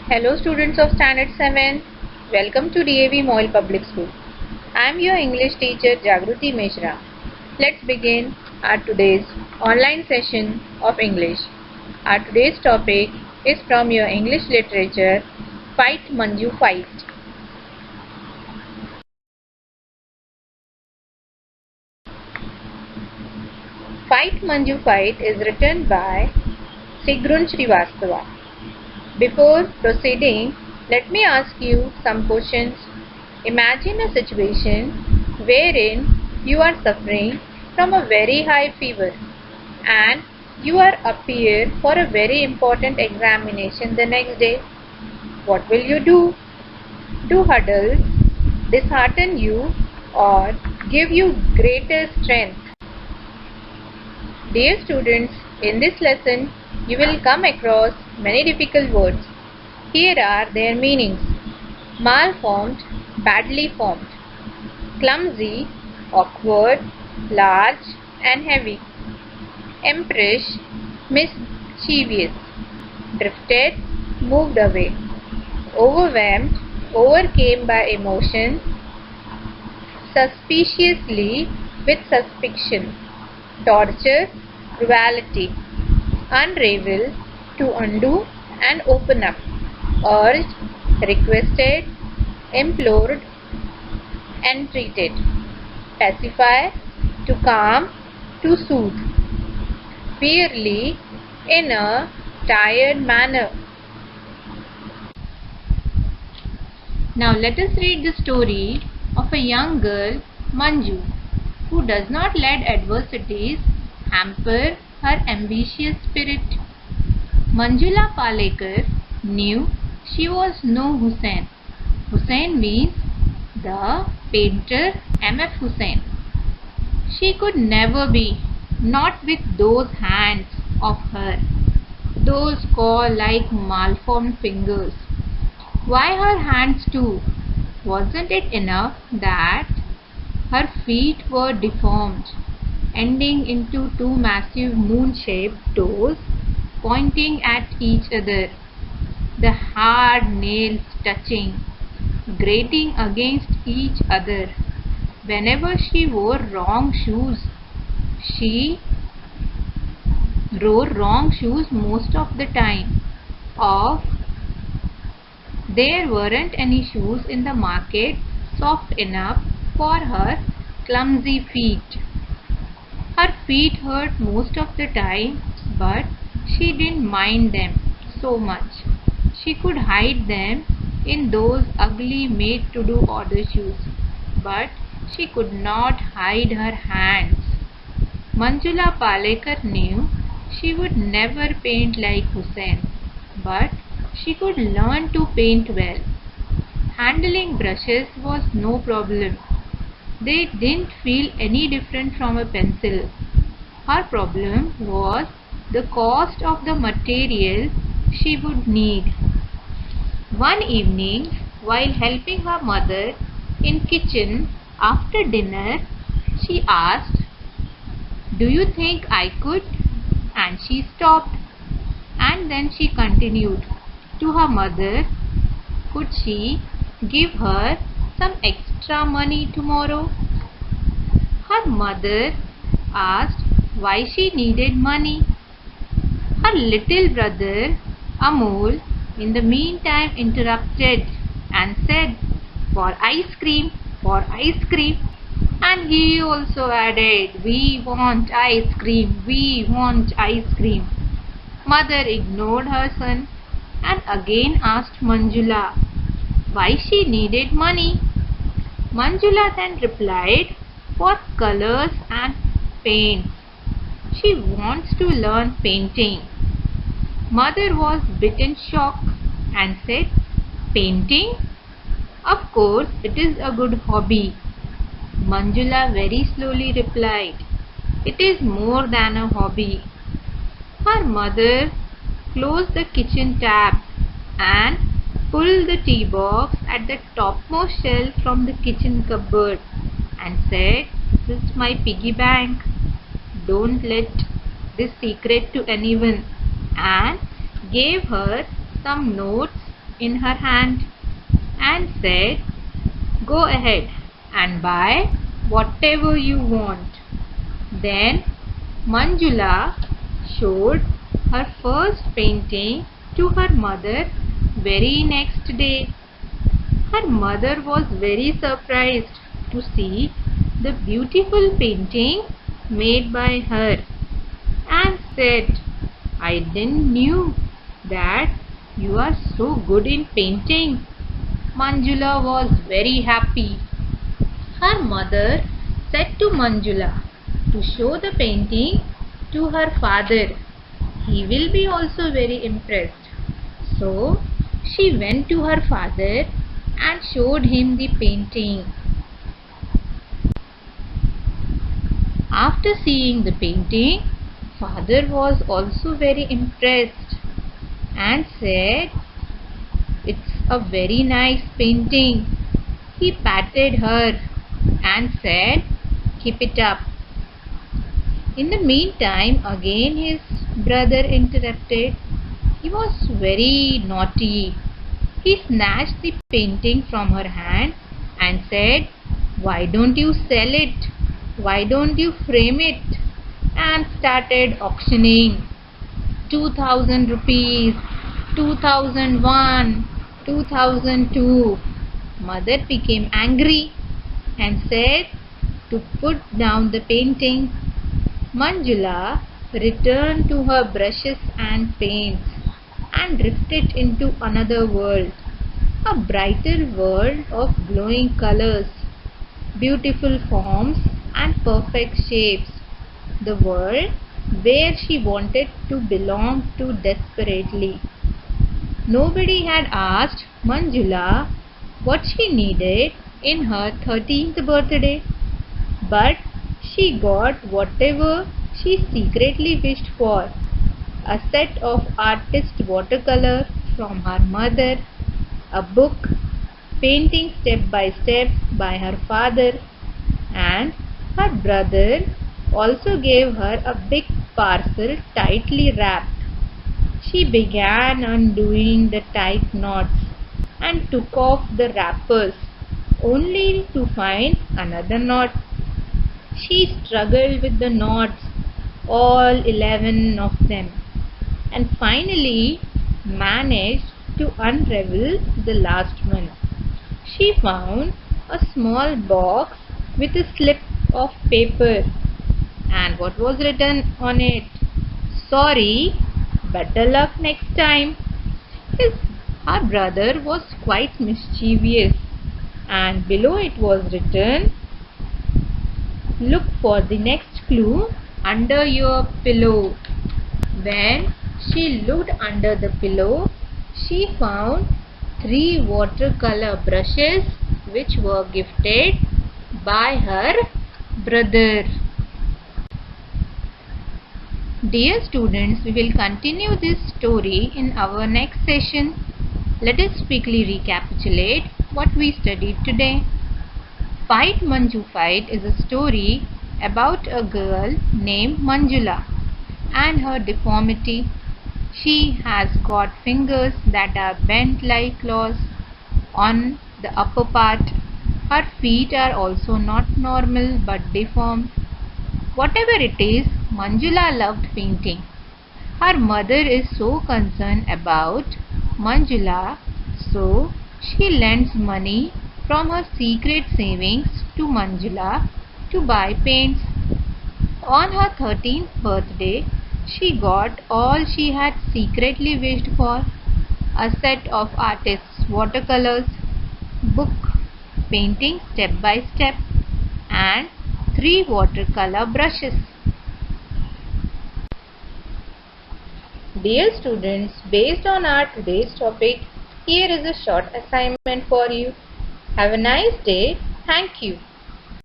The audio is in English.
Hello students of Standard 7. Welcome to DAV Moil Public School. I am your English teacher Jagruti Mishra. Let's begin our today's online session of English. Our today's topic is from your English literature, Fight Manju Fight. Fight Manju Fight is written by Sigrun Srivastava. Before proceeding, let me ask you some questions. Imagine a situation wherein you are suffering from a very high fever and you are appear for a very important examination the next day. What will you do? Do hurdles dishearten you or give you greater strength? Dear students, in this lesson, you will come across many difficult words. Here are their meanings. Malformed, badly formed. Clumsy, awkward, large and heavy. Impish, mischievous. Drifted, moved away. Overwhelmed, overcame by emotion. Suspiciously, with suspicion. Torture, cruelty. Unravel, to undo and open up. Urged, requested, implored, entreated. Pacify, to calm, to soothe. Fairly, in a tired manner. Now let us read the story of a young girl, Manju, who does not let adversities hamper her ambitious spirit. Manjula Palekar knew she was no Hussain. Hussain means the painter M.F. Hussain. She could never be, not with those hands of her, those claw-like malformed fingers. Why her hands too? Wasn't it enough that her feet were deformed, ending into two massive moon-shaped toes pointing at each other, the hard nails touching, grating against each other. Whenever she wore wrong shoes, she wore wrong shoes most of the time. There weren't any shoes in the market soft enough for her clumsy feet. Her feet hurt most of the time, but she didn't mind them so much. She could hide them in those ugly made-to-do-order shoes, but she could not hide her hands. Manjula Palekar knew she would never paint like Hussain, but she could learn to paint well. Handling brushes was no problem. They didn't feel any different from a pencil. Her problem was the cost of the material she would need. One evening, while helping her mother in kitchen after dinner, she asked, "Do you think I could?" And she stopped. And then she continued to her mother, could she give her some extra money tomorrow? Her mother asked why she needed money. Her little brother Amol in the meantime interrupted and said, "For ice cream, for ice cream." And he also added, "We want ice cream, we want ice cream." Mother ignored her son and again asked Manjula why she needed money. Manjula then replied, "For colors and paints. She wants to learn painting." Mother was bitten shock and said, "Painting? Of course it is a good hobby." Manjula very slowly replied, "It is more than a hobby." Her mother closed the kitchen tap and pulled the tea box at the topmost shelf from the kitchen cupboard and said, "This is my piggy bank. Don't let this secret to anyone," and gave her some notes in her hand and said, "Go ahead and buy whatever you want." Then Manjula showed her first painting to her mother very next day. Her mother was very surprised to see the beautiful painting made by her and said, "I didn't knew that you are so good in painting." Manjula was very happy. Her mother said to Manjula to show the painting to her father. He will be also very impressed. So she went to her father and showed him the painting. After seeing the painting, father was also very impressed and said, "It's a very nice painting." He patted her and said, "Keep it up." In the meantime, again his brother interrupted. He was very naughty. He snatched the painting from her hand and said, "Why don't you sell it? Why don't you frame it?" and started auctioning. 2,000 rupees, 2001, 2002. Mother became angry and said to put down the painting. Manjula returned to her brushes and paints and drifted into another world, a brighter world of glowing colors, beautiful forms and perfect shapes, the world where she wanted to belong to desperately. Nobody had asked Manjula what she needed in her 13th birthday, but she got whatever she secretly wished for: a set of artist watercolor from her mother, a book, painting step by step by her father, and her brother also gave her a big parcel tightly wrapped. She began undoing the tight knots and took off the wrappers only to find another knot. She struggled with the knots, all 11 of them, and finally managed to unravel the last one. She found a small box with a slip of paper, and what was written on it? "Sorry, better luck next time." Her brother was quite mischievous, and below it was written, "Look for the next clue under your pillow." When she looked under the pillow, she found 3 watercolor brushes which were gifted by her brother. Dear students, we will continue this story in our next session. Let us quickly recapitulate what we studied today. Fight Manju Fight is a story about a girl named Manjula and her deformity. She has got fingers that are bent like claws on the upper part. Her feet are also not normal but deformed. Whatever it is, Manjula loved painting. Her mother is so concerned about Manjula, so she lends money from her secret savings to Manjula to buy paints. On her 13th birthday, she got all she had secretly wished for: a set of artists' watercolors, book, painting step by step, and 3 watercolor brushes. Dear students, based on our today's topic, here is a short assignment for you. Have a nice day. Thank you.